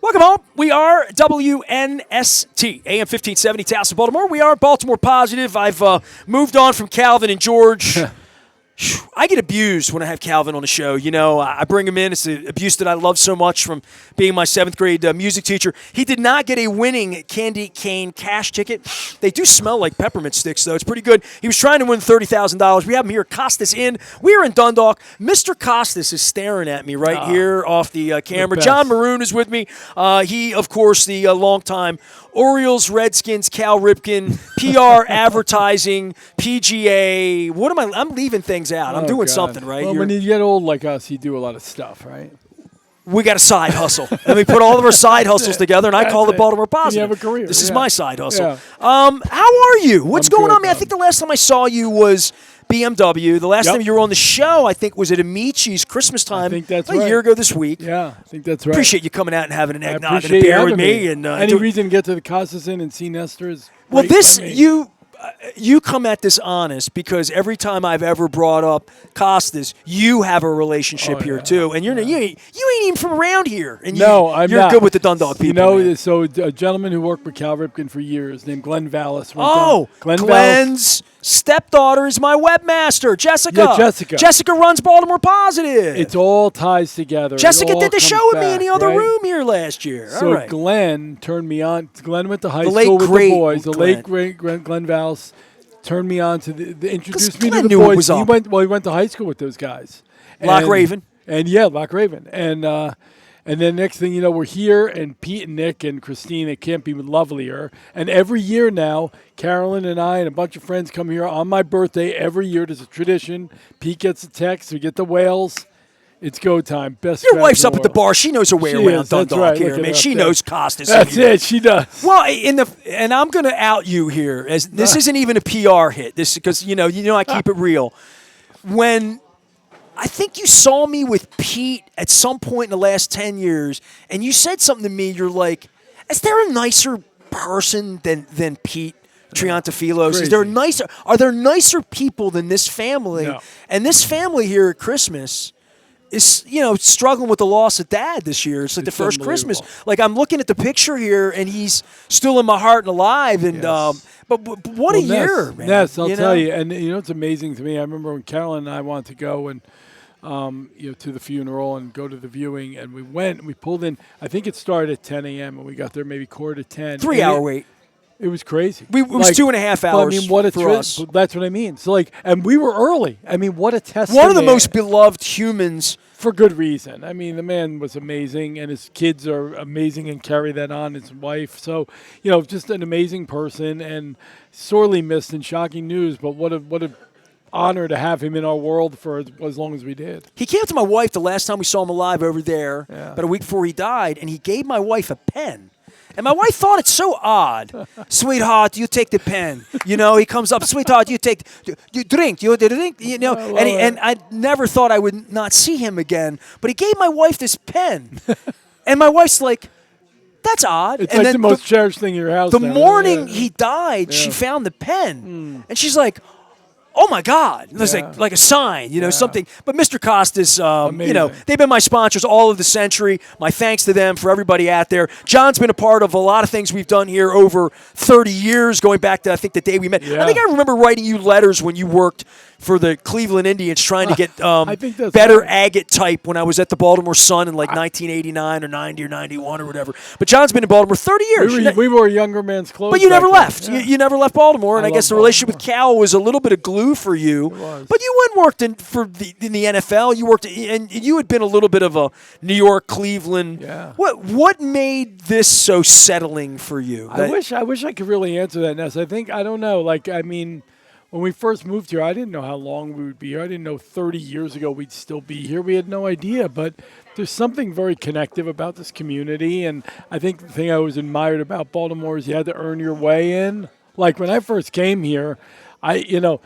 Welcome home. We are WNST, AM 1570, Taos, Baltimore. We are Baltimore Positive. I've moved on from Calvin and George. I get abused when I have Calvin on the show. You know, I bring him in. It's the abuse that I love so much from being my 7th grade music teacher. He did not get a winning candy cane cash ticket. They do smell like peppermint sticks, though. It's pretty good. He was trying to win $30,000. We have him here at Costas Inn. We are in Dundalk. Mr. Costas is staring at me right here off the camera. John Maroon is with me. He, of course, the longtime Orioles, Redskins, Cal Ripken, PR, advertising, PGA. What am I? I'm leaving things out. I'm doing something, right? Well, when you get old like us, you do a lot of stuff, right? We got a side hustle. And we put all of our side hustles together, and I call it Baltimore Positive. You have a career. This is my side hustle. Yeah. How are you? What's going good, on, man? I think the last time I saw you was BMW. The last time you were on the show, I think, was at Amici's Christmas time. I think that's a year ago this week. Yeah, I think that's right. Appreciate you coming out and having an eggnog and a a beer with me. And any reason to get to the Costas Inn and see Nestor is well, great this for me. You come at this honest because every time I've ever brought up Costas, you have a relationship here too, and you ain't even from around here, and I'm you're not. good with the Dundalk people. You know, man. So a gentleman who worked with Cal Ripken for years named Glenn Vallis. Glenn's stepdaughter is my webmaster, Jessica. Yeah, Jessica. Jessica runs Baltimore Positive. It all ties together. Jessica did the show with me in the other right? room here last year. So all right. Glenn turned me on. Glenn went to high The school late, with great the boys. The Glenn. late great Glenn Vallis turned me on to introduced me Glenn to the knew what boys. was up. He went to high school with those guys. Loch Raven. Loch Raven. And then next thing you know, we're here, and Pete and Nick and Christine, it can't be lovelier. And every year now, Carolyn and I and a bunch of friends come here on my birthday. Every year there's a tradition. Pete gets a text. We get the whales. It's go time. Best. Your wife's up at the bar. She knows her way around Dundalk right. here. I mean, she knows Costas. That's it. She does. Well, and I'm going to out you here as this isn't even a PR hit. This because you know I keep it real. When I think you saw me with Pete at some point in the last 10 years, and you said something to me. You're like, "Is there a nicer person than Pete Triantafillos? Are there nicer people than this family?" No. And this family here at Christmas is, struggling with the loss of Dad this year. It's like the first Christmas. Like, I'm looking at the picture here, and he's still in my heart and alive. And but what a year, man. Yes, I'll tell you. And it's amazing to me. I remember when Carolyn and I wanted to go and to the funeral and go to the viewing, and we went and we pulled in. I think it started at 10 a.m. and we got there maybe 9:45. 3 hour wait. It was crazy. It was 2.5 hours. I mean, what a for us. That's what I mean. So and we were early. I mean, what a testament. One of the most beloved humans. For good reason. I mean, the man was amazing, and his kids are amazing and carry that on, his wife. So, just an amazing person and sorely missed and shocking news, but what a honor to have him in our world for as long as we did. He came up to my wife the last time we saw him alive over there, about a week before he died, and he gave my wife a pen. And my wife thought it's so odd. Sweetheart, you take the pen. He comes up, sweetheart, you drink. And I never thought I would not see him again. But he gave my wife this pen. And my wife's like, that's odd. It's and like the most cherished thing in your house. The morning he died, she found the pen. And she's like, oh my God! It was like a sign, something. But Mr. Costas, they've been my sponsors all of the century. My thanks to them for everybody out there. John's been a part of a lot of things we've done here over 30 years, going back to I think the day we met. Yeah. I think I remember writing you letters when you worked for the Cleveland Indians, trying to get better agate type when I was at the Baltimore Sun in like 1989 or 90 or 91 or whatever. But John's been in Baltimore 30 years. We were a younger man's clothes. But you never left. Yeah. You never left Baltimore, and I guess the relationship with Cal was a little bit of glue for you. It was. But you went and worked in the NFL. You worked, and you had been a little bit of a New York, Cleveland. Yeah. What made this so settling for you? I wish I could really answer that, Ness. I don't know. When we first moved here, I didn't know how long we would be here. I didn't know 30 years ago we'd still be here. We had no idea. But there's something very connective about this community. And I think the thing I always admired about Baltimore is you had to earn your way in. Like when I first came here, it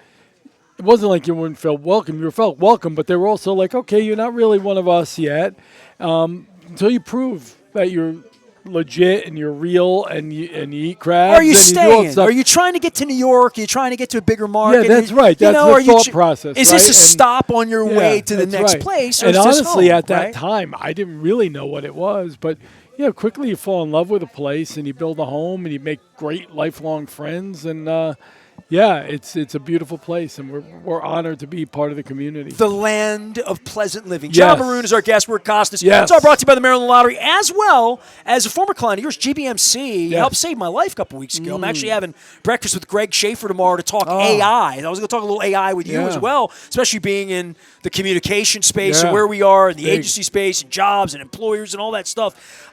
wasn't like you wouldn't feel welcome. You felt welcome, but they were also like, okay, you're not really one of us yet until you prove that you're legit and you're real and you eat crabs. Or are you and staying? Are you trying to get to New York? Are you trying to get to a bigger market? Yeah, that's right. That's the thought process. Is this a stop on your way to the next place? Or and is this honestly, home, at that time, I didn't really know what it was. But, quickly you fall in love with a place and you build a home and you make great lifelong friends. And, it's a beautiful place, and we're honored to be part of the community. The land of pleasant living. John Maroon is our guest. We're at Costas. Yes. It's all brought to you by the Maryland Lottery, as well as a former client of yours, GBMC, helped save my life a couple weeks ago. I'm actually having breakfast with Greg Schaefer tomorrow to talk AI. I was going to talk a little AI with you as well, especially being in the communication space and where we are in the agency space and jobs and employers and all that stuff.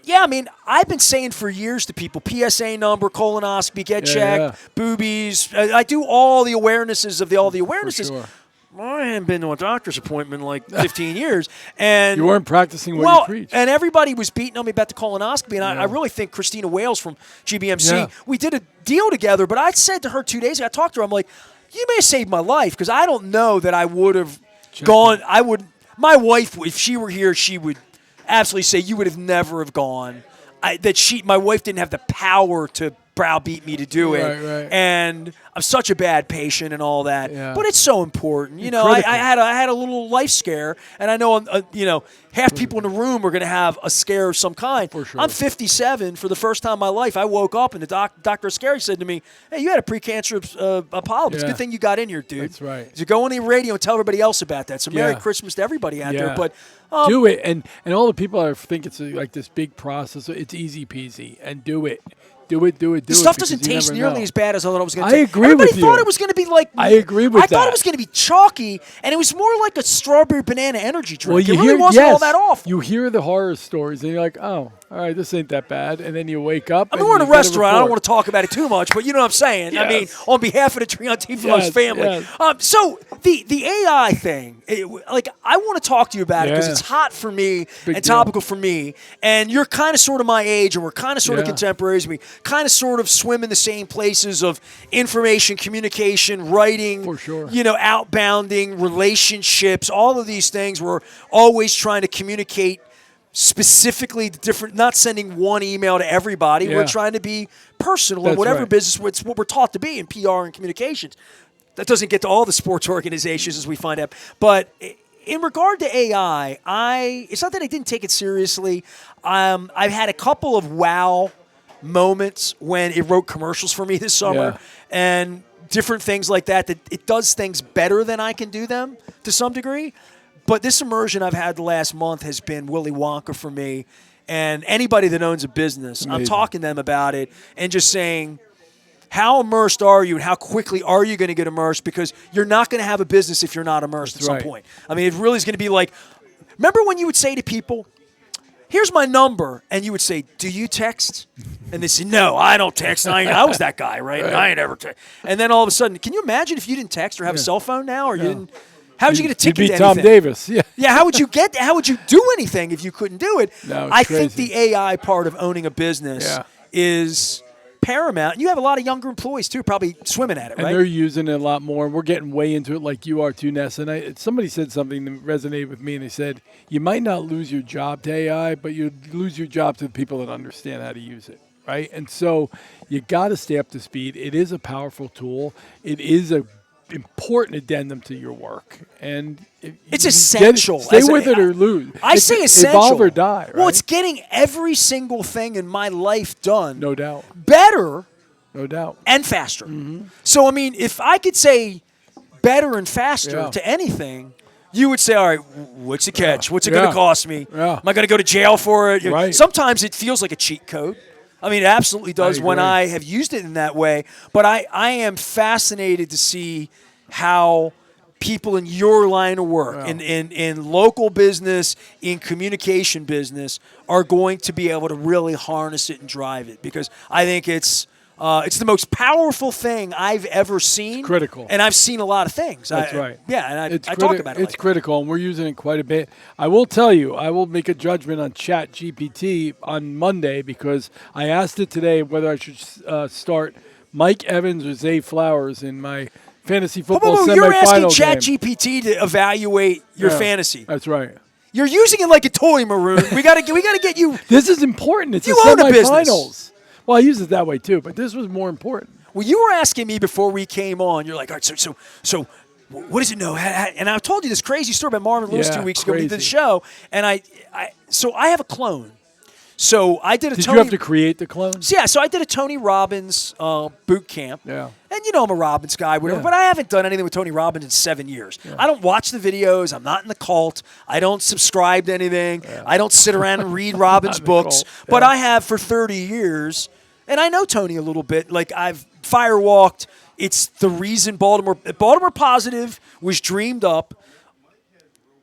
Yeah, I mean, I've been saying for years to people, PSA number, colonoscopy, get checked, boobies. I do all the awarenesses of all the awarenesses. For sure. Well, I haven't been to a doctor's appointment in like 15 years. And you weren't practicing what you preach. And everybody was beating on me about the colonoscopy. And I really think Christina Wales from GBMC, we did a deal together. But I said to her 2 days ago, I talked to her, I'm like, you may have saved my life because I don't know that I would have gone. My wife, if she were here, she would absolutely say you would have never have gone. My wife didn't have the power to browbeat me to do it. Right. And I'm such a bad patient and all that. Yeah. But it's so important. I had a little life scare, and I know half people in the room are going to have a scare of some kind. For sure. I'm 57. For the first time in my life, I woke up and the Dr. Scary said to me, "Hey, you had a precancerous polyp. It's a good thing you got in here, dude." That's right. So go on the radio and tell everybody else about that. So Merry Christmas to everybody out there. But do it, and all the people that think it's like this big process. It's easy peasy, and do it. Do it. The stuff doesn't taste nearly as bad as I thought it was going to taste. Everybody with you. Thought it was going to be like. I agree with that. I thought it was going to be chalky, and it was more like a strawberry banana energy drink. Well, it really wasn't all that awful. You hear the horror stories, and you're like, oh, all right, this ain't that bad. And then you wake up. I mean, we're in a restaurant. I don't want to talk about it too much, but you know what I'm saying. Yes. I mean, on behalf of the Trion T-Flows family. Yes. So the AI thing, I want to talk to you about it because it's hot for me and topical for me. And you're kind of sort of my age, and we're kind of sort of contemporaries. We kind of sort of swim in the same places of information, communication, writing, for sure. Outbounding, relationships, all of these things. We're always trying to communicate specifically different, not sending one email to everybody. We're trying to be personal in whatever business. It's what we're taught to be in PR and communications. That doesn't get to all the sports organizations, as we find out. But in regard to AI, it's not that I didn't take it seriously. I've had a couple of wow moments when it wrote commercials for me this summer and different things like that it does things better than I can do them to some degree. But this immersion I've had the last month has been Willy Wonka for me. And anybody that owns a business, I'm talking to them about it and just saying, how immersed are you and how quickly are you going to get immersed? Because you're not going to have a business if you're not immersed at some point. I mean, it really is going to be like, remember when you would say to people, here's my number, and you would say, do you text? And they say, no, I don't text. I was that guy, right? I ain't ever text. And then all of a sudden, can you imagine if you didn't text or have a cell phone now, or you didn't? How would you get a ticket to anything? Tom Davis, Yeah, how would you do anything if you couldn't do it? No, I think the AI part of owning a business is paramount. And you have a lot of younger employees, too, probably swimming at it, right? And they're using it a lot more. We're getting way into it like you are, too, Ness. And somebody said something that resonated with me, and they said, you might not lose your job to AI, but you'd lose your job to the people that understand how to use it, right? And so you got to stay up to speed. It is a powerful tool. It is a important addendum to your work, and it's essential. Stay with it or lose. I say essential. Evolve or die. Right? Well, it's getting every single thing in my life done. No doubt. Better. No doubt. And faster. Mm-hmm. So I mean, if I could say better and faster to anything, you would say, all right, what's the catch? What's it going to cost me? Am I going to go to jail for it? Right. Sometimes it feels like a cheat code. I mean, it absolutely does when I have used it in that way. But I am fascinated to see how people in your line of work, in local business, in communication business, are going to be able to really harness it and drive it. Because I think it's the most powerful thing I've ever seen. It's critical. And I've seen a lot of things. That's right. Yeah, and I talk about it. It's critical, and we're using it quite a bit. I will tell you, I will make a judgment on Chat GPT on Monday because I asked it today whether I should start Mike Evans or Zay Flowers in my fantasy football semifinal You're asking game. Chat GPT to evaluate your fantasy. That's right. You're using it like a toy, Maroon. We gotta get you. This is important. It's You the own a business. semifinals. Well, I use it that way too, but this was more important. Well, you were asking me before we came on. You're like, all right, so what does it know? And I told you this crazy story about Marvin Lewis 2 weeks ago when we did the show. And I have a clone. So I did a Did Tony. you have to create the clone? Yeah, so I did a Tony Robbins boot camp. Yeah. And I'm a Robbins guy, whatever, Yeah. but I haven't done anything with Tony Robbins in 7 years. Yeah. I don't watch the videos. I'm not in the cult. I don't subscribe to anything. Yeah. I don't sit around and read Robbins books. But I have for 30 years, and I know Tony a little bit. Like, I've firewalked. It's the reason Baltimore Positive was dreamed up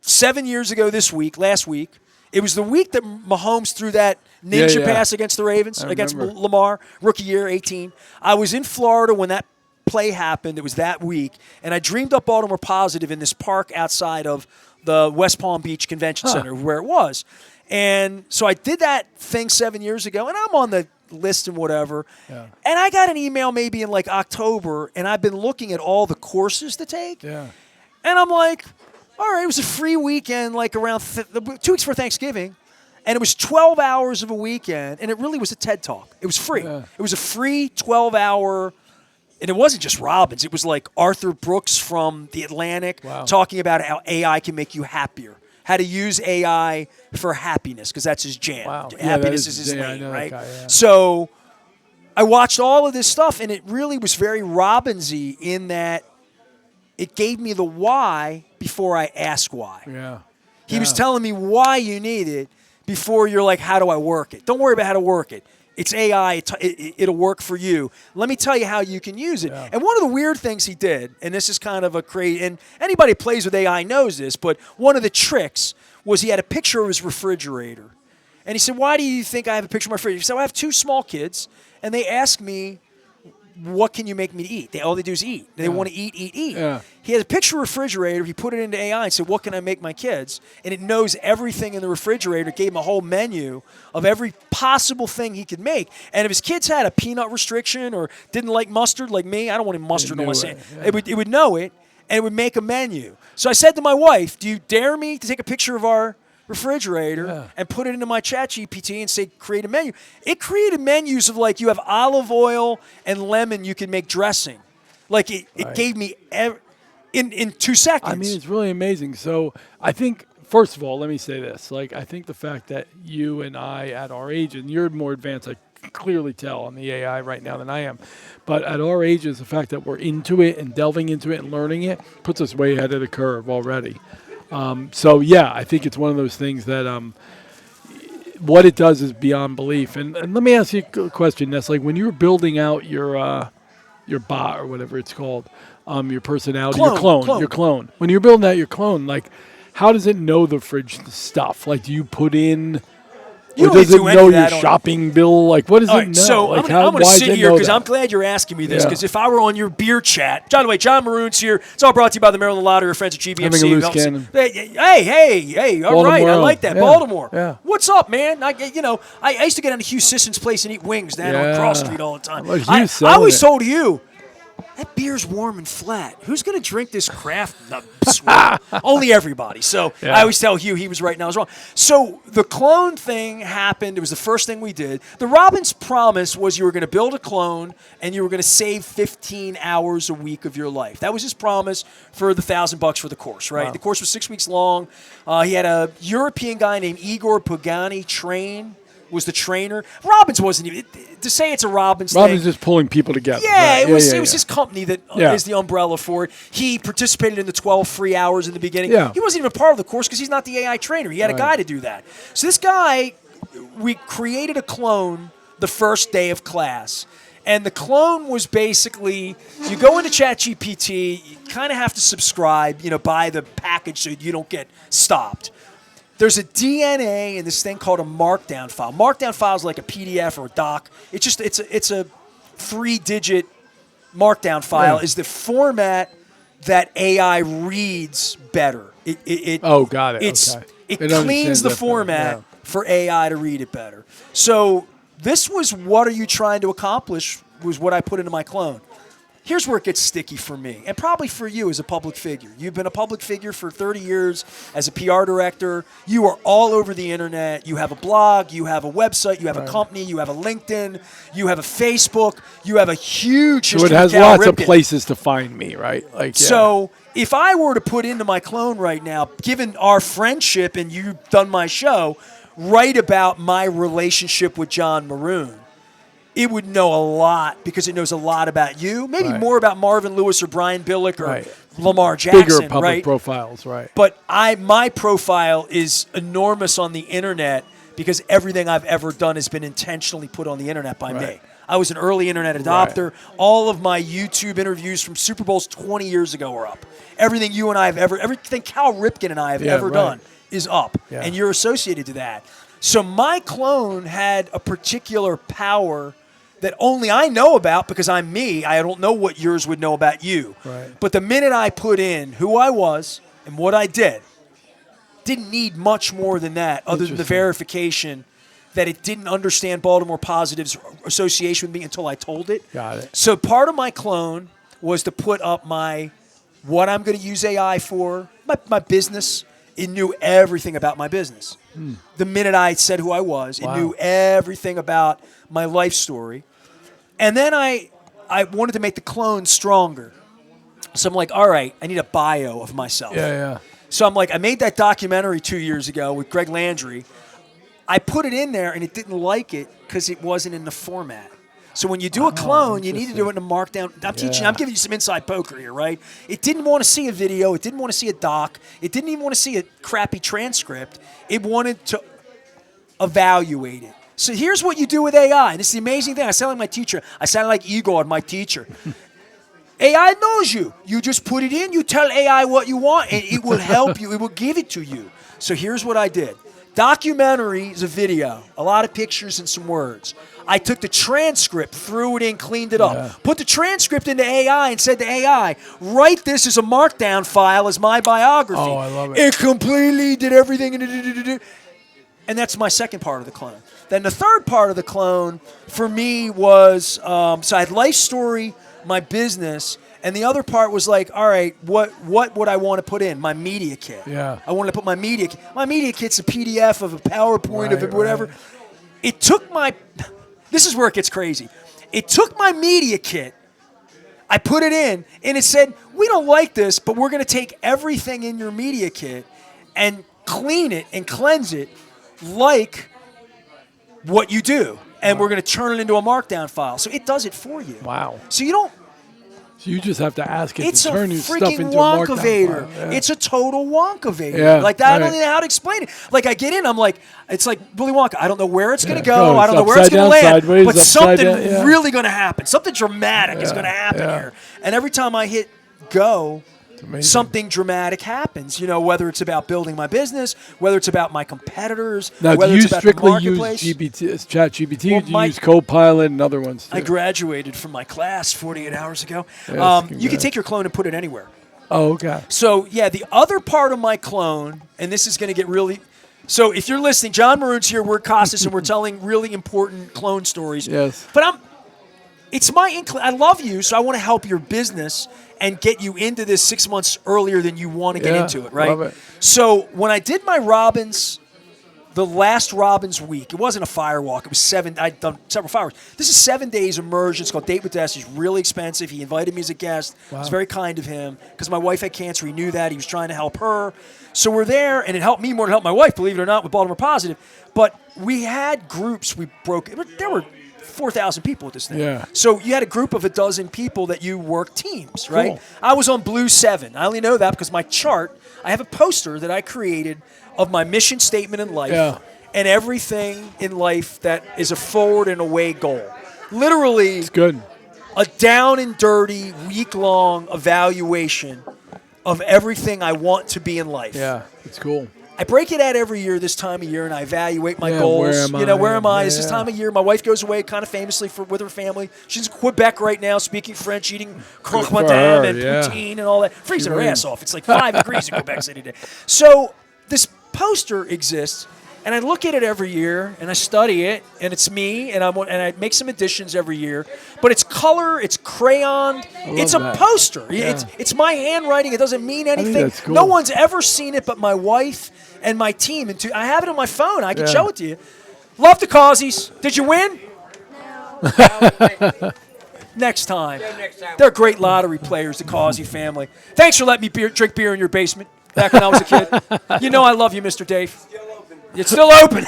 7 years ago last week. It was the week that Mahomes threw that ninja pass against the Ravens, against Lamar, rookie year, 18. I was in Florida when that play happened. It was that week. And I dreamed up Baltimore Positive in this park outside of the West Palm Beach Convention Center where it was. And so I did that thing 7 years ago, and I'm on the list and whatever. Yeah. And I got an email maybe in like October, and I've been looking at all the courses to take. Yeah. And I'm like, all right, it was a free weekend, like around 2 weeks for Thanksgiving, and it was 12 hours of a weekend, and it really was a TED Talk. It was free. Yeah. It was a free 12-hour, and it wasn't just Robbins. It was like Arthur Brooks from The Atlantic talking about how AI can make you happier, how to use AI for happiness, because that's his jam. Wow. Happiness is his lane, right? Guy, yeah. So I watched all of this stuff, and it really was very Robbins-y in that it gave me the why before I ask why. Yeah. He was telling me why you need it before you're like, how do I work it? Don't worry about how to work it. It's AI. It'll work for you. Let me tell you how you can use it. Yeah. And one of the weird things he did, and this is kind of a crazy, and anybody who plays with AI knows this, but one of the tricks was he had a picture of his refrigerator. And he said, why do you think I have a picture of my refrigerator? He said, I have 2 small kids, and they ask me, what can you make me to eat? All they do is eat. They want to eat. Yeah. He had a picture of a refrigerator. He put it into AI and said, what can I make my kids? And it knows everything in the refrigerator, gave him a whole menu of every possible thing he could make. And if his kids had a peanut restriction or didn't like mustard like me, I don't want any mustard on my sandwich. It would know it, and it would make a menu. So I said to my wife, do you dare me to take a picture of our refrigerator and put it into my chat GPT and say create a menu? It created menus of like you have olive oil and lemon, you can make dressing. Like it gave me in 2 seconds. I mean, it's really amazing. So I think, first of all, let me say this. Like, I think the fact that you and I at our age, and you're more advanced, I can clearly tell on the AI right now than I am, but at our ages, the fact that we're into it and delving into it and learning it puts us way ahead of the curve already. So, yeah, I think it's one of those things that what it does is beyond belief. And let me ask you a question, Ness. Like, when you were building out your bot or whatever it's called, your personality, your clone. When you're building out your clone, like, how does it know the fridge stuff? Like, do you put in... You or does it know your shopping bill? Like, what does it know? So like, I'm going to sit here because I'm glad you're asking me this, because if I were on your beer chat, by the way, John Maroon's here. It's all brought to you by the Maryland Lottery, our friends at GBMC. Having a loose cannon. Hey, all Baltimore, right, I like that. Baltimore. Yeah. What's up, man? I used to get down to Hugh Sisson's place and eat wings down on Cross Street all the time. I always told you, that beer's warm and flat. Who's going to drink this craft sweat? Only everybody. So I always tell Hugh he was right and I was wrong. So the clone thing happened. It was the first thing we did. The Robbins promise was you were going to build a clone and you were going to save 15 hours a week of your life. That was his promise for the $1,000 for the course, right? Wow. The course was 6 weeks long. He had a European guy named Igor Pagani was the trainer. Robbins wasn't even, to say it's a Robbins thing. Robbins just pulling people together. Yeah, it was his company that is the umbrella for it. He participated in the 12 free hours in the beginning. Yeah. He wasn't even a part of the course because he's not the AI trainer. He had a guy to do that. So this guy, we created a clone the first day of class. And the clone was basically, you go into ChatGPT, you kind of have to subscribe, buy the package so you don't get stopped. There's a DNA in this thing called a markdown file. Markdown file is like a PDF or a doc. It's a 3-digit markdown file. Is the format that AI reads better. Got it. It cleans the format for AI to read it better. So this was what are you trying to accomplish was what I put into my clone. Here's where it gets sticky for me, and probably for you as a public figure. You've been a public figure for 30 years as a PR director. You are all over the internet. You have a blog. You have a website. You have a company. You have a LinkedIn. You have a Facebook. You have a huge history. So it has lots of places to find me, right? Like, So if I were to put into my clone right now, given our friendship and you've done my show, write about my relationship with John Maroon, it would know a lot because it knows a lot about you, maybe more about Marvin Lewis or Brian Billick or Lamar Jackson, bigger public profiles, right? But my profile is enormous on the internet because everything I've ever done has been intentionally put on the internet by me. I was an early internet adopter. All of my YouTube interviews from Super Bowls 20 years ago are up. Everything you and I have everything Cal Ripken and I have ever done is up, and you're associated to that. So my clone had a particular power that only I know about because I'm me. I don't know what yours would know about you. But the minute I put in who I was and what I didn't need much more than that other than the verification that it didn't understand Baltimore Positive's association with me until I told it. Got it. So part of my clone was to put up what I'm going to use AI for, my business. It knew everything about my business. The minute I said who I was, it knew everything about my life story. And then I wanted to make the clone stronger. So I'm like, all right, I need a bio of myself. So I'm like, I made that documentary 2 years ago with Greg Landry. I put it in there, and it didn't like it because it wasn't in the format. So when you do a clone, you need to do it in a markdown. I'm giving you some inside poker here, right? It didn't want to see a video. It didn't want to see a doc. It didn't even want to see a crappy transcript. It wanted to evaluate it. So here's what you do with AI. And this is the amazing thing. I sound like my teacher. I sound like Igor, my teacher. AI knows you. You just put it in. You tell AI what you want, and it will help you. It will give it to you. So here's what I did. Documentary is a video, a lot of pictures and some words. I took the transcript, threw it in, cleaned it up, put the transcript into AI and said to AI, write this as a markdown file as my biography. Oh, I love it. It completely did everything. And that's my second part of the clone. Then the third part of the clone for me was, so I had life story, my business, and the other part was like, all right, what would I want to put in? My media kit. I wanted to put my media kit. My media kit's a PDF of a PowerPoint of whatever. It took this is where it gets crazy. It took my media kit, I put it in, and it said, we don't like this, but we're going to take everything in your media kit and clean it and cleanse it like what you do. And we're going to turn it into a markdown file. So it does it for you. Wow. So you don't. So you just have to ask it It's to turn your a stuff freaking into a markdown wonkavator. file. It's a total wonkavator. Yeah, Like that, I don't even know how to explain it. Like I get in, I'm like, it's like Willy Wonka. I don't know where it's going to go. No, I don't know where it's going to land. sideways, but upside something down, really going to happen. Something dramatic is going to happen here. And every time I hit go, something dramatic happens. You know, whether it's about building my business, whether it's about my competitors, now, whether do you it's about the strictly marketplace. use ChatGPT, or do you use Copilot and other ones too? I graduated from my class 48 hours ago. Yes, you can take your clone and put it anywhere. Oh, okay. So, yeah, the other part of my clone, and this is going to get really... So if you're listening, John Maroon's here, we're Costas, and we're telling really important clone stories. Yes. But it's my I love you, so I want to help your business and get you into this 6 months earlier than you want to get into it, right? Love it. So when I did my Robbins, the last Robbins week, it wasn't a firewalk. It was 7. I'd done several firewalks. This is 7 days immersion. It's called Date with Death. It's really expensive. He invited me as a guest. Wow. It was very kind of him because my wife had cancer. He knew that. He was trying to help her. So we're there, and it helped me more than it helped my wife, believe it or not, with Baltimore Positive. But we had groups we broke. There were 4,000 people at this thing. Yeah. So you had a group of a dozen people that you work teams, right? Cool. I was on Blue 7. I only know that because my chart, I have a poster that I created of my mission statement in life and everything in life that is a forward and away goal. Literally, it's good. A down and dirty, week-long evaluation of everything I want to be in life. Yeah, it's cool. I break it out every year this time of year, and I evaluate my goals. Where am I? It's this time of year. My wife goes away kind of famously with her family. She's in Quebec right now, speaking French, eating croque madame and poutine and all that. Freezing her ass off. It's like 5 degrees in Quebec City today. So this poster exists, And I look at it every year, and I study it, and it's me, and I make some additions every year. But it's color, it's crayon, it's a poster. Yeah. It's my handwriting. It doesn't mean anything. that's cool. No one's ever seen it but my wife and my team. And I have it on my phone. I can show it to you. Love the Causies. Did you win? No. Next time. They're great lottery players, the Causey family. Thanks for letting me drink beer in your basement back when I was a kid. You know I love you, Mr. Dave. It's still open.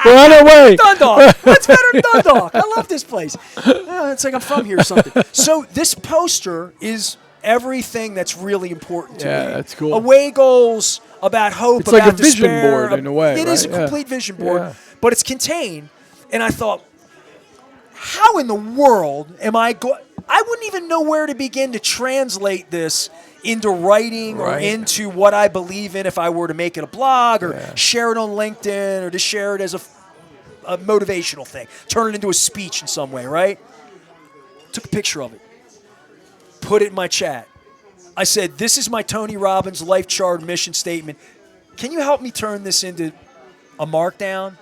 We're on our way. Dundalk. That's better than Dundalk. I love this place. It's like I'm from here or something. So this poster is everything that's really important to me. Yeah, that's cool. Away goals, about hope, It's about like a vision despair. board in a way, It is a right? complete vision board, Yeah. but it's contained. And I thought, how in the world am I going? I wouldn't even know where to begin to translate this into writing or into what I believe in if I were to make it a blog or share it on LinkedIn or to share it as a motivational thing, turn it into a speech in some way, right? Took a picture of it, put it in my chat. I said, this is my Tony Robbins life chart mission statement. Can you help me turn this into a markdown?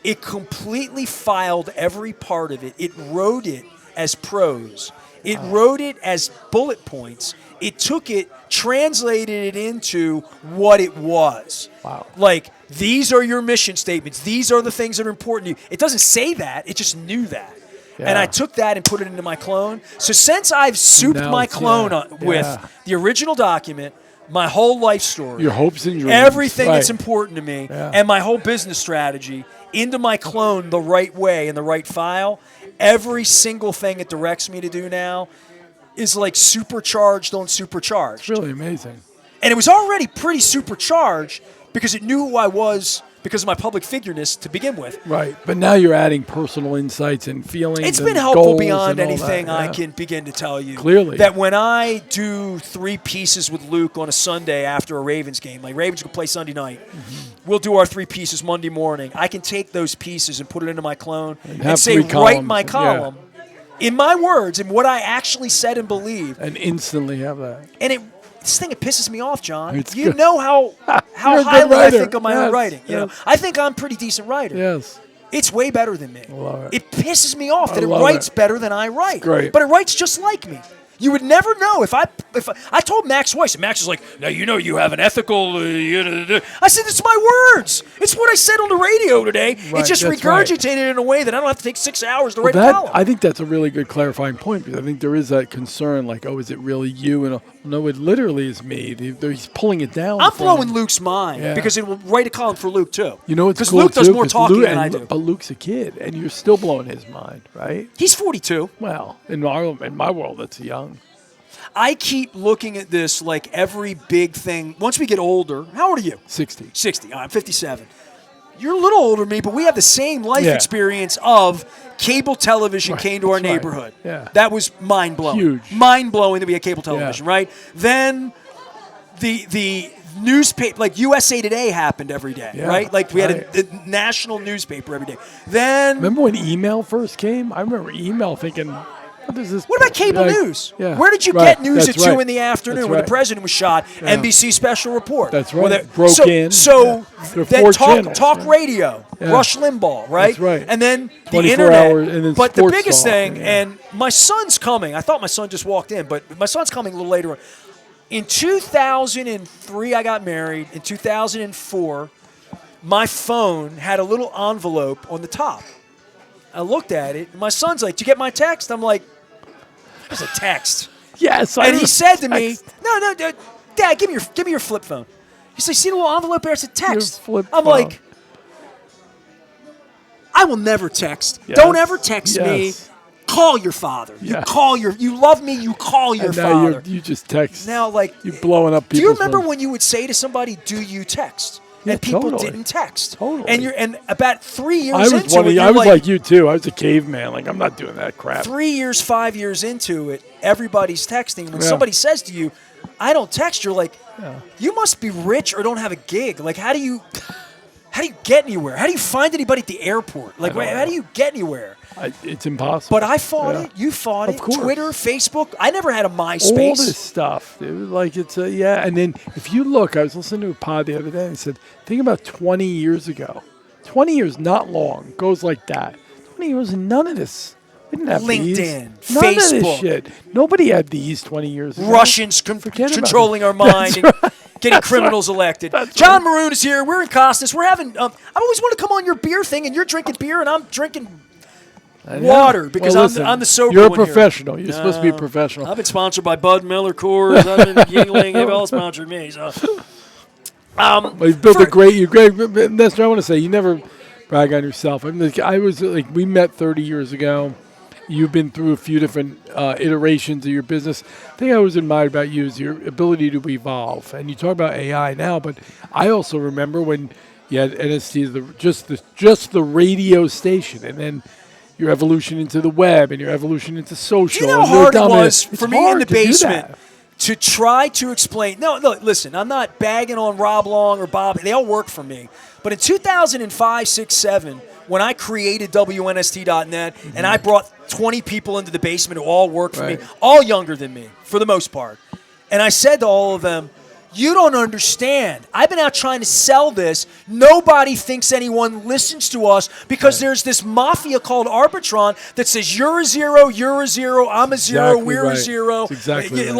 It completely filed every part of it. It wrote it as prose. It wrote it as bullet points. It took it, translated it into what it was. Wow. Like, these are your mission statements. These are the things that are important to you. It doesn't say that. It just knew that. Yeah. And I took that and put it into my clone. So since I've souped my clone with the original document, my whole life story, your hopes and dreams, everything that's important to me, Yeah. and my whole business strategy into my clone the right way in the right file, every single thing it directs me to do now is like supercharged on supercharged. It's really amazing. And it was already pretty supercharged because it knew who I was because of my public figureness to begin with. Right. But now you're adding personal insights and feelings. It's and been helpful goals beyond and all anything that, I can begin to tell you. Clearly. That when I do 3 pieces with Luke on a Sunday after a Ravens game, like Ravens will play Sunday night, we'll do our 3 pieces Monday morning. I can take those pieces and put it into my clone and say, write my column in my words and what I actually said and believed. And instantly have that. And this thing, it pisses me off, John. It's You good. know how You're a good highly I writer. think of my own Yes, writing. You know, yes. I think I'm a pretty decent writer. Yes. It's way better than me. Love it. It pisses me off that it love writes it. better than I write. great. But it writes just like me. You would never know if I told Max Weiss, and Max is like, now you know you have an ethical. I said, it's my words. It's what I said on the radio today. Right, It's just that's regurgitated in a way that I don't have to take 6 hours to write a column. I think that's a really good clarifying point because I think there is that concern, like, oh, is it really you? And no, it literally is me. He's pulling it down. I'm from blowing him. Luke's mind Yeah. because it will write a column for Luke too. You know, it's because cool Luke does too, more 'cause talking Luke, than I do. But Luke's a kid, and you're still blowing his mind, right? He's 42. Well, in my world, that's young. I keep looking at this like every big thing. Once we get older, how old are you? 60. 60. I'm 57. You're a little older than me, but we have the same life Yeah. experience of cable television Right, came to our that's right. neighborhood. Yeah. That was mind-blowing. Huge. Mind-blowing that we had cable television, right? Then the newspaper, like USA Today happened every day, Yeah, right? Like we had right. a national newspaper every day. Then Remember when email first came? I remember email thinking, what is this? what about cable Like, news? Yeah. Where did you Right, get news at that's 2 right. in the afternoon That's when right. the president was shot? Yeah. NBC special report. That's Well, right. there- Broke so, in. So Yeah. There are that 4 talk channels, right? radio, Yeah. Rush Limbaugh, right? That's right. And then the 24 internet. hours, and then but the sports biggest talk, thing, yeah. and my son's coming. I thought my son just walked in, but my son's coming a little later on. In 2003, I got married. In 2004, my phone had a little envelope on the top. I looked at it, and my son's like, "Did you get my text?" I'm like, "It's a text." Yes. And he said to me, "No, Dad, give me your flip phone." He's like, "See the little envelope there? It's a text." Your flip I'm phone. like, "I will never text. Yes. Don't ever text me. Yes. Call your father. Yeah. You love me. You call your And now father." you just text. Now, like, you're blowing up do people's you remember phones. when you would say to somebody, "Do you text?" Yeah, And people totally. didn't text. Totally. And about 3 years I was into it, I you're was like you too. I was a caveman. Like, I'm not doing that crap. 3 years, 5 years into it, everybody's texting. When Yeah. somebody says to you, "I don't text," you're like, "You must be rich or don't have a gig." Like, how do you? How do you get anywhere? How do you find anybody at the airport? Like, how do you get anywhere? It's impossible. But I fought it. You fought it. Course. Twitter, Facebook. I never had a MySpace. All this stuff. It was like And then if you look, I was listening to a pod the other day and it said, think about 20 years ago. 20 years, not long, goes like that. 20 years, none of this. We didn't have LinkedIn, these. None Facebook. Of this shit. Nobody had these 20 years ago. Russians controlling our mind. Getting criminals elected. John Maroon is here. We're in Costas. We're having. I've always wanted to come on your beer thing, and you're drinking beer, and I'm drinking water because I'm the sober You're a one here. Professional. You're supposed to be a professional. I've been sponsored by Bud Miller, Coors. I've been Yingling. They've all sponsored me. So. You've built a great. Nestor, I want to say you never brag on yourself. I was like, we met 30 years ago. You've been through a few different iterations of your business. The thing I always admired about you is your ability to evolve. And you talk about AI now, but I also remember when you had NST, just the radio station, and then your evolution into the web and your evolution into social. Do you know how hard it was for me in the basement to try to explain? No, listen, I'm not bagging on Rob Long or Bob. They all work for me. But in 2005, 6, 7, when I created WNST.net and I brought 20 people into the basement who all worked for me, all younger than me for the most part, and I said to all of them, you don't understand. I've been out trying to sell this. Nobody thinks anyone listens to us because there's this mafia called Arbitron that says you're a zero, I'm a zero, we're a zero. That's exactly Then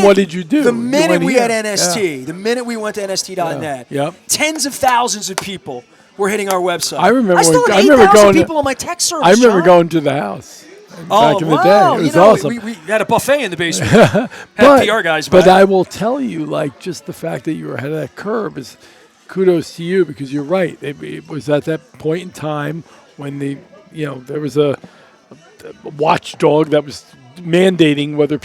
what did you do? The minute we had NST, the minute we went to NST.net, tens of thousands of people were hitting our website. I remember still had 8,000 people on my text service. I remember going to the house back in the day. It was awesome. We had a buffet in the basement. Had PR guys. But I will tell you, like, just the fact that you were ahead of that curve is kudos to you because you're right. It was at that point in time when there was a watchdog that was mandating whether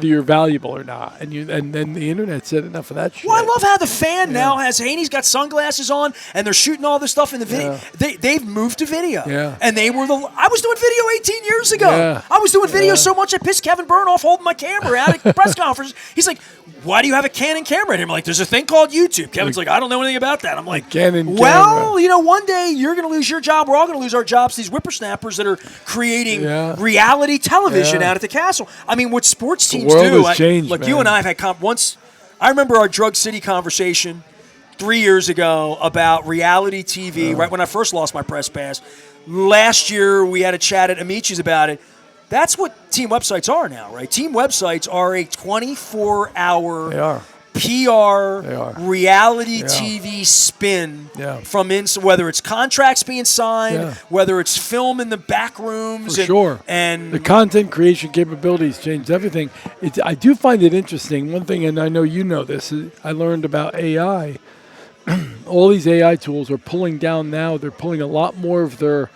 you're valuable or not, and then the internet said enough of that shit. Well, I love how the fan now has Haney's got sunglasses on, and they're shooting all this stuff in the video. They've moved to video, and I was doing video 18 years ago. I was doing video so much I pissed Kevin Byrne off holding my camera out at press conferences. He's like, "Why do you have a Canon camera?" And I'm like, "There's a thing called YouTube." Kevin's like, "I don't know anything about that." I'm like, Canon "Well, one day you're going to lose your job. We're all going to lose our jobs. These whippersnappers that are creating reality television out at the castle." I mean, what sports teams do. The world has changed, man. You and I have had once. I remember our Drug City conversation 3 years ago about reality TV. Right when I first lost my press pass. Last year we had a chat at Amici's about it. That's what team websites are now, right? Team websites are a 24-hour PR reality TV spin from whether it's contracts being signed, whether it's film in the back rooms. And the content creation capabilities changed everything. I do find it interesting. One thing, and I know you know this, I learned about AI. All these AI tools are pulling down now. They're pulling a lot more of their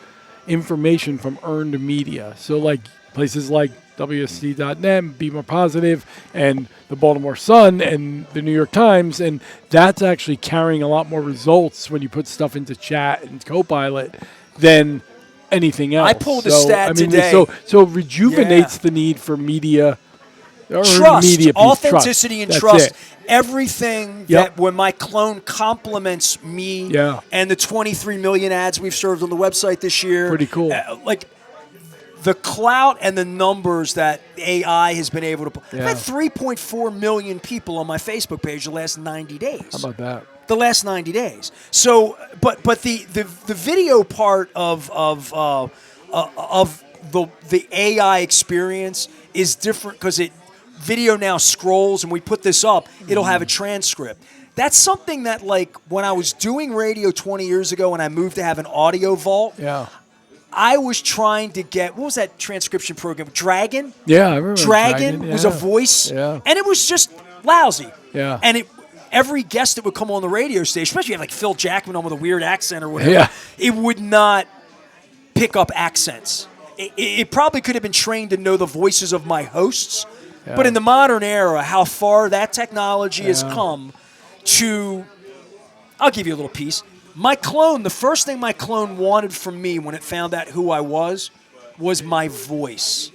information from earned media. So like places like WST.net, Be More Positive, and the Baltimore Sun and the New York Times, and that's actually carrying a lot more results when you put stuff into chat and Copilot than anything else. I pulled a stat today. So it rejuvenates the need for media. Trust, authenticity, and trust. Everything that when my clone compliments me and the 23 million ads we've served on the website this year. Pretty cool. The clout and the numbers that AI has been able to put. I've had 3.4 million people on my Facebook page the last 90 days. How about that? The last 90 days. So, but the video part of the AI experience is different because video now scrolls, and we put this up, it'll have a transcript. That's something that, like, when I was doing radio 20 years ago and I moved to have an audio vault, I was trying to get, what was that transcription program? Dragon? Yeah, I remember. Dragon was a voice, and it was just lousy. Yeah. And every guest that would come on the radio station, especially if you have like Phil Jackman on with a weird accent or whatever, it would not pick up accents. It probably could have been trained to know the voices of my hosts, but in the modern era, how far that technology has come to, I'll give you a little piece. My clone, the first thing my clone wanted from me when it found out who I was my voice.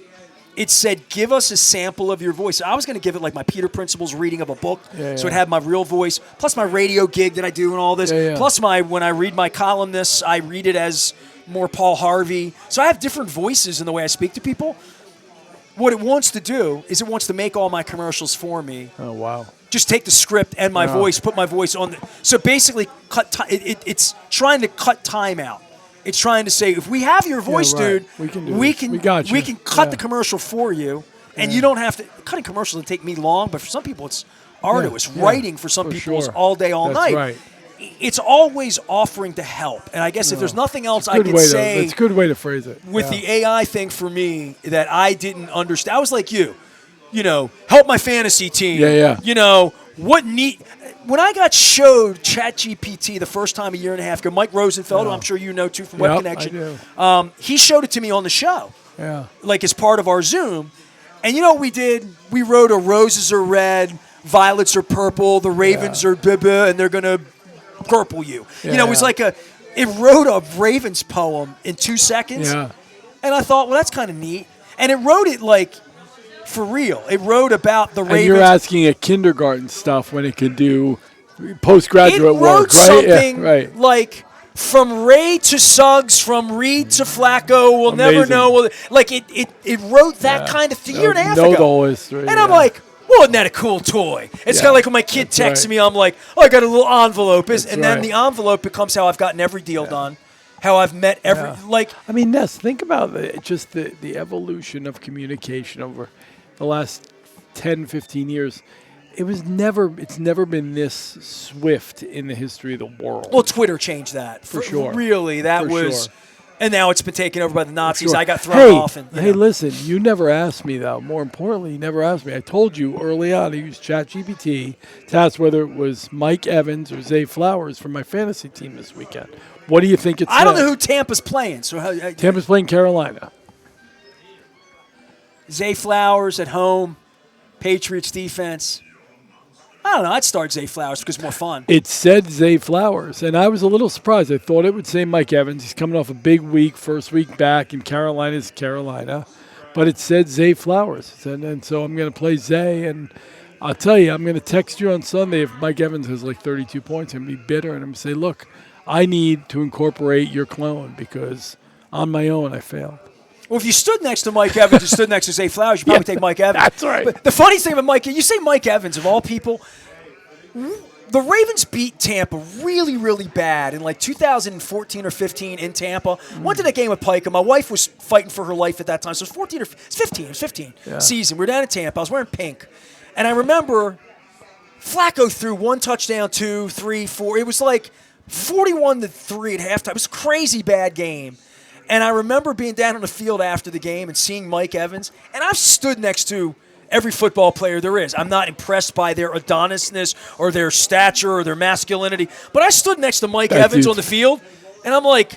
it said, give us a sample of your voice. I was going to give it like my Peter Principles reading of a book, so it had my real voice, plus my radio gig that I do and all this, plus when I read my columnists, I read it as more Paul Harvey. So I have different voices in the way I speak to people. What it wants to do is it wants to make all my commercials for me. Oh, wow. Just take the script and my voice, put my voice on. So basically, it's trying to cut time out. It's trying to say, if we have your voice, dude, we can cut the commercial for you, and you don't have to. Cutting commercials will take me long, but for some people it's arduous. Writing for some people is all day, all night. Right. It's always offering to help, and I guess if there's nothing else I could say, it's a good way to phrase it. With the AI thing for me that I didn't understand, I was like you, help my fantasy team. What neat. When I got showed ChatGPT the first time a year and a half ago, Mike Rosenfeld, who I'm sure you know too from Web Connection, he showed it to me on the show, like as part of our Zoom. And you know what we did? We wrote a roses are red, violets are purple, the ravens are blah, and they're going to purple you. It was like it wrote a Ravens poem in 2 seconds. And I thought, well, that's kind of neat. And it wrote it like for real. It wrote about the Ravens. And you're asking it kindergarten stuff when it could do postgraduate work, right? Something like from Ray to Suggs, from Reed to Flacco, we'll never know. Like it wrote that kind of thing a year and a half ago. The whole history. And I'm like, well, isn't that a cool toy? It's kind of like when my kid texts me, I'm like, oh, I got a little envelope. Then the envelope becomes how I've gotten every deal done, how I've met every, I mean, Ness, think about just the evolution of communication over the last 10, 15 years. It's never been this swift in the history of the world. Well, Twitter changed that. For sure. Really, that was... Sure. And now it's been taken over by the Nazis. Sure. I got thrown off. And, listen, you never asked me, though. More importantly, you never asked me. I told you early on I used ChatGPT to ask whether it was Mike Evans or Zay Flowers for my fantasy team this weekend. What do you think it's? I don't know who Tampa's playing. So Tampa's playing Carolina. Zay Flowers at home, Patriots defense. I don't know. I'd start Zay Flowers because it's more fun. It said Zay Flowers, and I was a little surprised. I thought it would say Mike Evans. He's coming off a big week, first week back, and Carolina's Carolina. But it said Zay Flowers. And so I'm going to play Zay, and I'll tell you, I'm going to text you on Sunday if Mike Evans has like 32 points. I'm going to be bitter, and I'm going to say, look, I need to incorporate your clone because on my own I failed. Well, if you stood next to Mike Evans and stood next to Zay Flowers, you'd probably take Mike Evans. That's right. But the funny thing about Mike, you say Mike Evans, of all people, the Ravens beat Tampa really, really bad in like 2014 or 15 in Tampa. Went to that game with Pike, and my wife was fighting for her life at that time. So it was 15 season. We were down in Tampa. I was wearing pink. And I remember Flacco threw 1 touchdown, 2, 3, 4. It was like 41-3 at halftime. It was a crazy bad game. And I remember being down on the field after the game and seeing Mike Evans. And I've stood next to every football player there is. I'm not impressed by their Adonisness or their stature or their masculinity. But I stood next to Mike Evans on the field, and I'm like,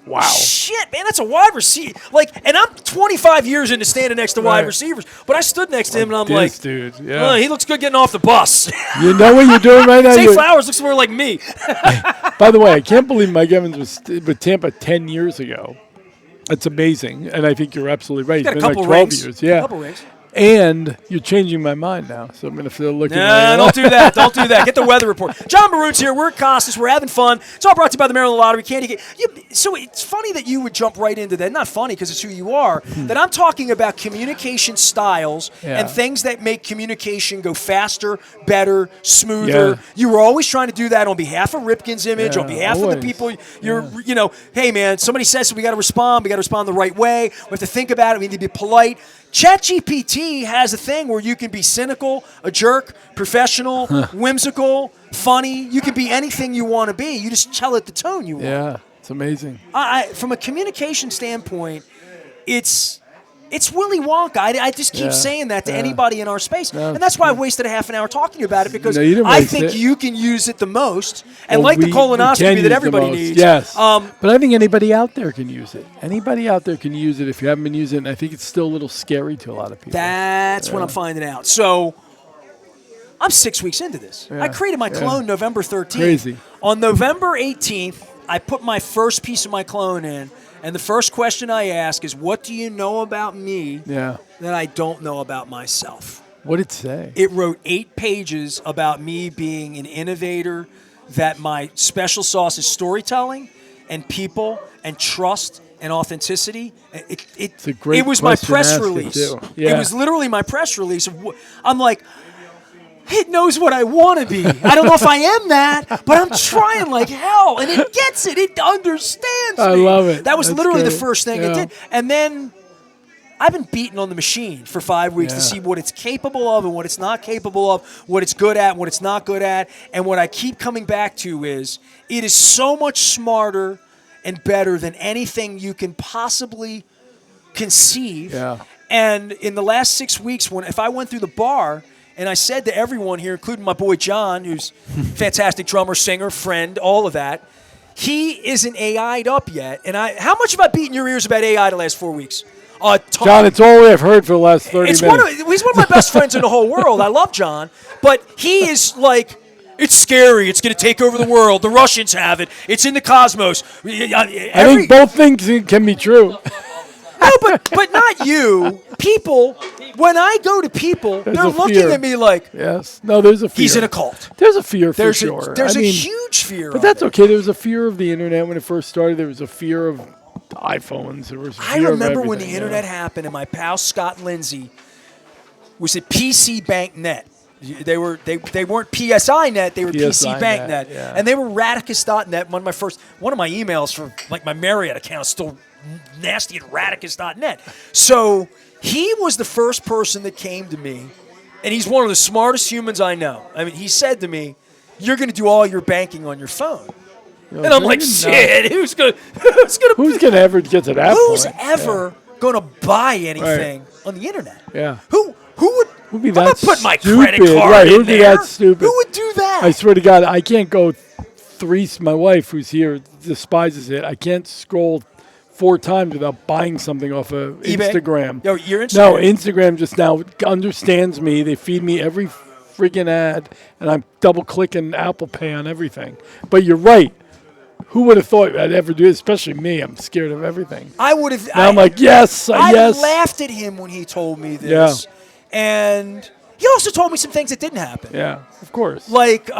wow. Shit, man, that's a wide receiver. And I'm 25 years into standing next to wide receivers. But I stood next to him, and I'm like, dude, he looks good getting off the bus. You know what you're doing right now? Zay Flowers looks more like me. By the way, I can't believe Mike Evans was with Tampa 10 years ago. That's amazing, and I think you're absolutely right. He's got been a couple like 12 rings. years. Yeah. A couple rings. And you're changing my mind now, so I'm going to feel looking. Nah, don't do that. Don't do that. Get the weather report. John Maroon's here. We're at Costas. We're having fun. It's all brought to you by the Maryland Lottery. So it's funny that you would jump right into that. Not funny because it's who you are. That I'm talking about communication styles and things that make communication go faster, better, smoother. Yeah. You were always trying to do that on behalf of Ripken's image, on behalf of the people. Hey, man, somebody says we got to respond. We got to respond the right way. We have to think about it. We need to be polite. ChatGPT has a thing where you can be cynical, a jerk, professional, whimsical, funny. You can be anything you want to be. You just tell it the tone you want. Yeah, it's amazing. From a communication standpoint, it's Willy Wonka. I just keep saying that to anybody in our space. No, and that's why I wasted a half an hour talking to you about it, because I think you can use it the most. And the colonoscopy that everybody needs. Yes. But I think anybody out there can use it. Anybody out there can use it if you haven't been using it. And I think it's still a little scary to a lot of people. That's what I'm finding out. So I'm 6 weeks into this. I created my clone November 13th. Crazy. On November 18th, I put my first piece of my clone in, and the first question I ask is, what do you know about me that I don't know about myself? What did it say? It wrote 8 pages about me being an innovator, that my special sauce is storytelling and people and trust and authenticity. It's a great It was my question press to ask it release. too. Yeah. It was literally my press release. I'm like, it knows what I want to be. I don't know if I am that, but I'm trying like hell, and it gets it. It understands me. I love it. That was That's literally the great. first thing it did. And then I've been beating on the machine for 5 weeks to see what it's capable of and what it's not capable of, what it's good at and what it's not good at. And what I keep coming back to is it is so much smarter and better than anything you can possibly conceive. Yeah. And in the last 6 weeks, if I went through the bar and I said to everyone here, including my boy John, who's fantastic drummer, singer, friend, all of that, he isn't AI'd up yet. And how much have I beaten your ears about AI the last 4 weeks? John, it's all I've heard for the last 30 minutes. He's one of my best friends in the whole world. I love John. But he is like, it's scary. It's going to take over the world. The Russians have it. It's in the cosmos. I think both things can be true. No, but not you. People, when I go to people, they're looking at me like, yes. No, there's a fear. He's in a cult. There's a fear for sure. There's a huge fear. But that's okay. There was a fear of the internet when it first started. There was a fear of iPhones. There was a fear I remember of when the internet happened, and my pal Scott Lindsay was at PC Bank Net. They weren't PSI Net, they were PC Bank Net. Yeah. And they were Radicus.net. One of my emails from like my Marriott account is still nasty at Radicus.net. So he was the first person that came to me, and he's one of the smartest humans I know. I mean, he said to me, "You're going to do all your banking on your phone." And I'm like, shit, who's gonna ever get to that Who's point? ever gonna buy anything on the internet? Yeah. Who would be I'm not that putting my stupid? credit card Right, in who'd be there. that stupid? Who would do that? I swear to God, I can't go my wife, who's here, despises it. I can't scroll 4 times without buying something off of eBay? Instagram. Yo, your Instagram? No, Instagram just now understands me. They feed me every freaking ad, and I'm double-clicking Apple Pay on everything. But you're right. Who would have thought I'd ever do it? Especially me. I'm scared of everything. I would have. Now I'm like, yes. I laughed at him when he told me this. Yeah. And he also told me some things that didn't happen. Yeah, of course. Like,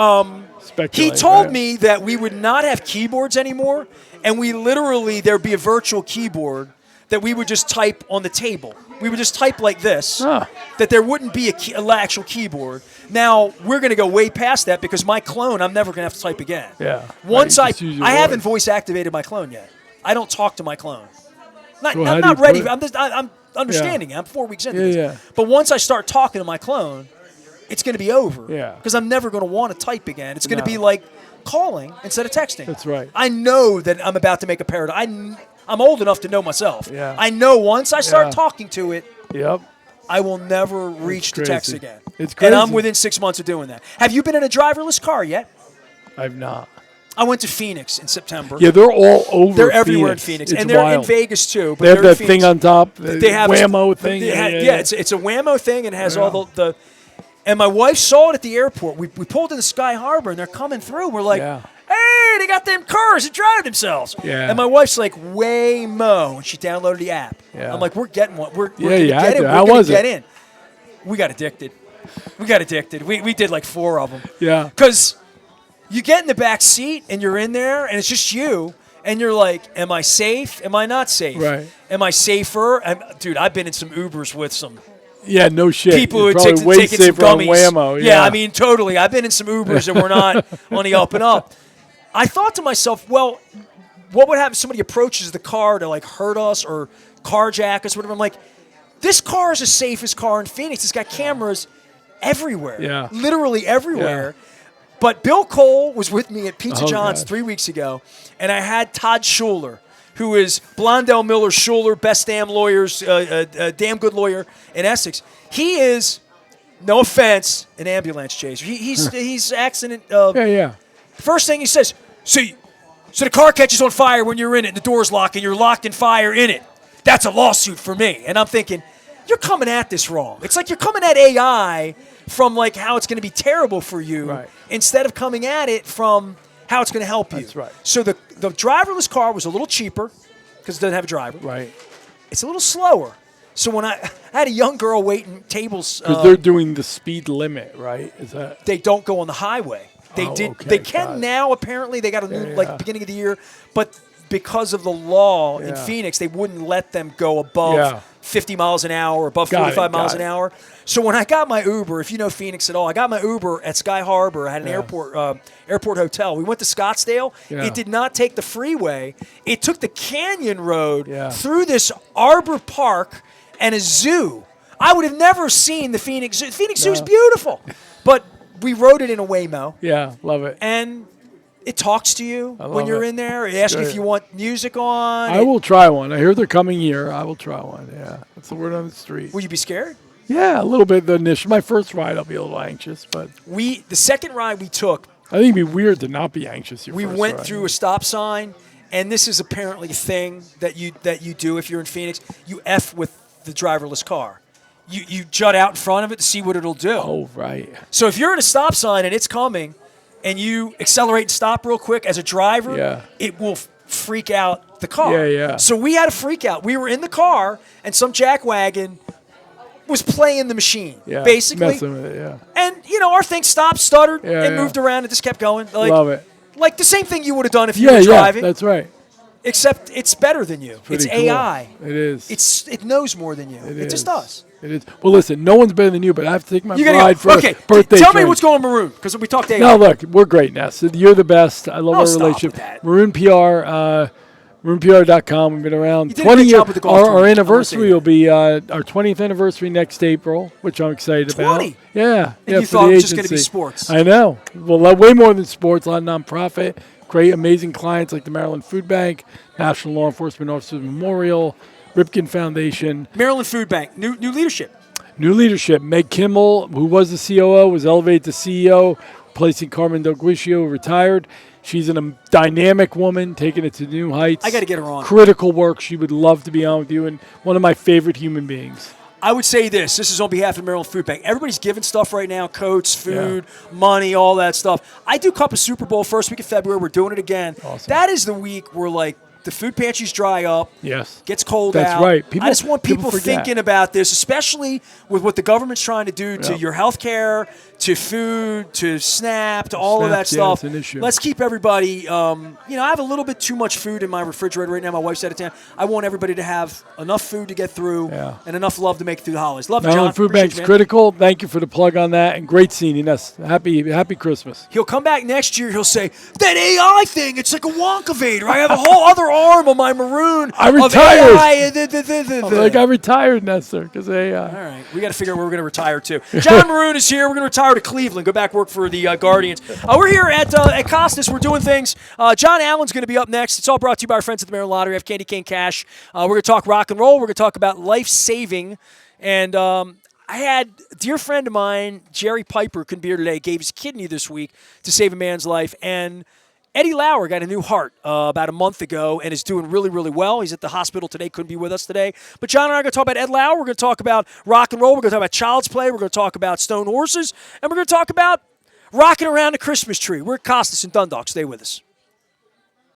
he told me that we would not have keyboards anymore, and there'd be a virtual keyboard that we would just type on the table. We would just type like this, that there wouldn't be an actual keyboard. Now, we're going to go way past that because my clone, I'm never going to have to type again. Yeah. Once I haven't voice activated my clone yet. I don't talk to my clone. Well, not ready. I'm understanding it. I'm 4 weeks into this. Yeah. But once I start talking to my clone, it's going to be over. Yeah. Because I'm never going to want to type again. It's going to be like calling instead of texting. That's right. I know that I'm about to make a paradigm. I'm old enough to know myself. Yeah. I know once I start talking to it, I will never reach the text again. It's crazy. And I'm within 6 months of doing that. Have you been in a driverless car yet? I've not. I went to Phoenix in September. Yeah, they're all over. They're everywhere in Phoenix, it's and they're wild. in Vegas too. But they have that Phoenix. thing on top. They have whammo thing. It's a whammo thing, and has all the. And my wife saw it at the airport. We pulled into Sky Harbor, and they're coming through. We're like, hey, they got them cars that drive themselves. Yeah. And my wife's like, Waymo, and she downloaded the app. Yeah. I'm like, we're getting one. We're you gonna had get in. to. We're How gonna was get it? in. We got addicted. We did like 4 of them. Yeah. Because you get in the back seat and you're in there and it's just you and you're like, am I safe? Am I not safe? Right. Am I safer? Dude, I've been in some Ubers with some no shit. people who are probably way taking some safer on gummies. Whammo. Yeah, I mean, totally. I've been in some Ubers that were not on the up and up. I thought to myself, well, what would happen if somebody approaches the car to like hurt us or carjack us, whatever? I'm like, this car is the safest car in Phoenix. It's got cameras everywhere. Yeah. Literally everywhere. Yeah. But Bill Cole was with me at Pizza John's God. 3 weeks ago, and I had Todd Schuler, who is Blondell Miller Schuler, best damn lawyers, damn good lawyer in Essex. He is, no offense, an ambulance chaser. He's accident. First thing he says, so the car catches on fire when you're in it, and the door's locked, and you're locked in fire in it. That's a lawsuit for me. And I'm thinking, you're coming at this wrong. It's like you're coming at AI from like how it's going to be terrible for you, instead of coming at it from how it's going to help you. That's right. So The driverless car was a little cheaper because it doesn't have a driver. Right. It's a little slower. So when I had a young girl waiting tables, Because they're doing the speed limit, right? Is that? they don't go on the highway. They Oh, did. okay, They got can it. now. Apparently, they got a new Yeah. beginning of the year, but because of the law in Yeah. Phoenix, they wouldn't let them go above Yeah. 50 miles an hour, above Got it, 45 miles got an it. hour. So when I got my Uber, if you know Phoenix at all, I got my Uber at Sky Harbor. I had an airport hotel. We went to Scottsdale. Yeah. It did not take the freeway. It took the canyon road Yeah. through this arbor park and a zoo. I would have never seen the Phoenix Zoo. Phoenix Zoo is No. beautiful, but we rode it in a Waymo, Yeah, love it. and it talks to you when love you're it. in there. It asks you if Good. you want music on. I will try one. I hear they're coming here. I will try one. Yeah, that's the word on the street. Will you be scared? Yeah, a little bit. The initial, my first ride, I'll be a little anxious, but The second ride we took, I think it'd be weird to not be anxious. we went through a stop sign, and this is apparently a thing that you do if you're in Phoenix. You F with the driverless car. You jut out in front of it to see what it'll do. Oh, right. So if you're at a stop sign and it's coming, and you accelerate and stop real quick as a driver, Yeah. it will freak out the car. Yeah, yeah. So we had a freak out. We were in the car, and some jackwagon was playing the machine, Yeah, basically. messing with it. Yeah, And, our thing stopped, stuttered, Yeah, and yeah. moved around and just kept going. love it. Like the same thing you would have done if you Yeah, were yeah, driving, that's right. except it's better than you. It's Pretty cool. AI. It is. It knows more than you. It just is. does. It is. Well, listen, no one's better than you, but I have to take my You gotta bride go. for Okay, a birthday tell me drink. what's going on Maroon, because we talked AI. No, look, we're great, Ness. You're the best. I love Oh, our stop relationship. with that. Maroon PR, maroonpr.com. We've been around You did a 20 good years. job with the golf Our tournament. I wanna say anniversary that. will be our 20th anniversary next April, which I'm excited 20? about. Yeah, And yeah. you for thought the it was just gonna be agency. sports. I know. Well, way more than sports. A lot of nonprofit, great, amazing clients like the Maryland Food Bank, National Law Enforcement Officers Memorial, Ripken Foundation. Maryland Food Bank, new leadership. New leadership. Meg Kimmel, who was the COO, was elevated to CEO, replacing Carmen Delguicio, who retired. She's a dynamic woman, taking it to new heights. I got to get her on. Critical work. She would love to be on with you, and one of my favorite human beings. I would say this is on behalf of Maryland Food Bank. Everybody's giving stuff right now, coats, food, money, all that stuff. I do Cup of Super Bowl first week of February. We're doing it again. Awesome. That is the week where, the food pantries dry up. Yes. Gets cold That's out. right. I just want people forget. thinking about this, especially with what the government's trying to do to Yeah. your health care, to food, to SNAP, to all of that SNAP, yeah, stuff. it's an issue. Let's keep everybody, I have a little bit too much food in my refrigerator right now. My wife's out of town. I want everybody to have enough food to get through and enough love to make it through the holidays. Love you, John. Maryland Food Appreciate Bank's you, man. critical. Thank you for the plug on that, and great seeing you. Ness. Happy Christmas. He'll come back next year. He'll say, that AI thing, it's like a Wonkavator. I have a whole other arm on my Maroon. I of retired. AI. I retired, Nestor, because All right, we got to figure out where we're going to retire to. John Maroon is here. We're going to retire to Cleveland, go back work for the Guardians. We're here at Costas. We're doing things. John Allen's going to be up next. It's all brought to you by our friends at the Maryland Lottery. We have Candy Cane Cash. We're going to talk rock and roll. We're going to talk about life saving. And I had a dear friend of mine, Jerry Piper, couldn't be here today, gave his kidney this week to save a man's life. And Eddie Lauer got a new heart about a month ago and is doing really, really well. He's at the hospital today, couldn't be with us today. But John and I are going to talk about Ed Lauer. We're going to talk about rock and roll. We're going to talk about Child's Play. We're going to talk about Stone Horses. And we're going to talk about rocking around a Christmas tree. We're at Costas in Dundalk. Stay with us.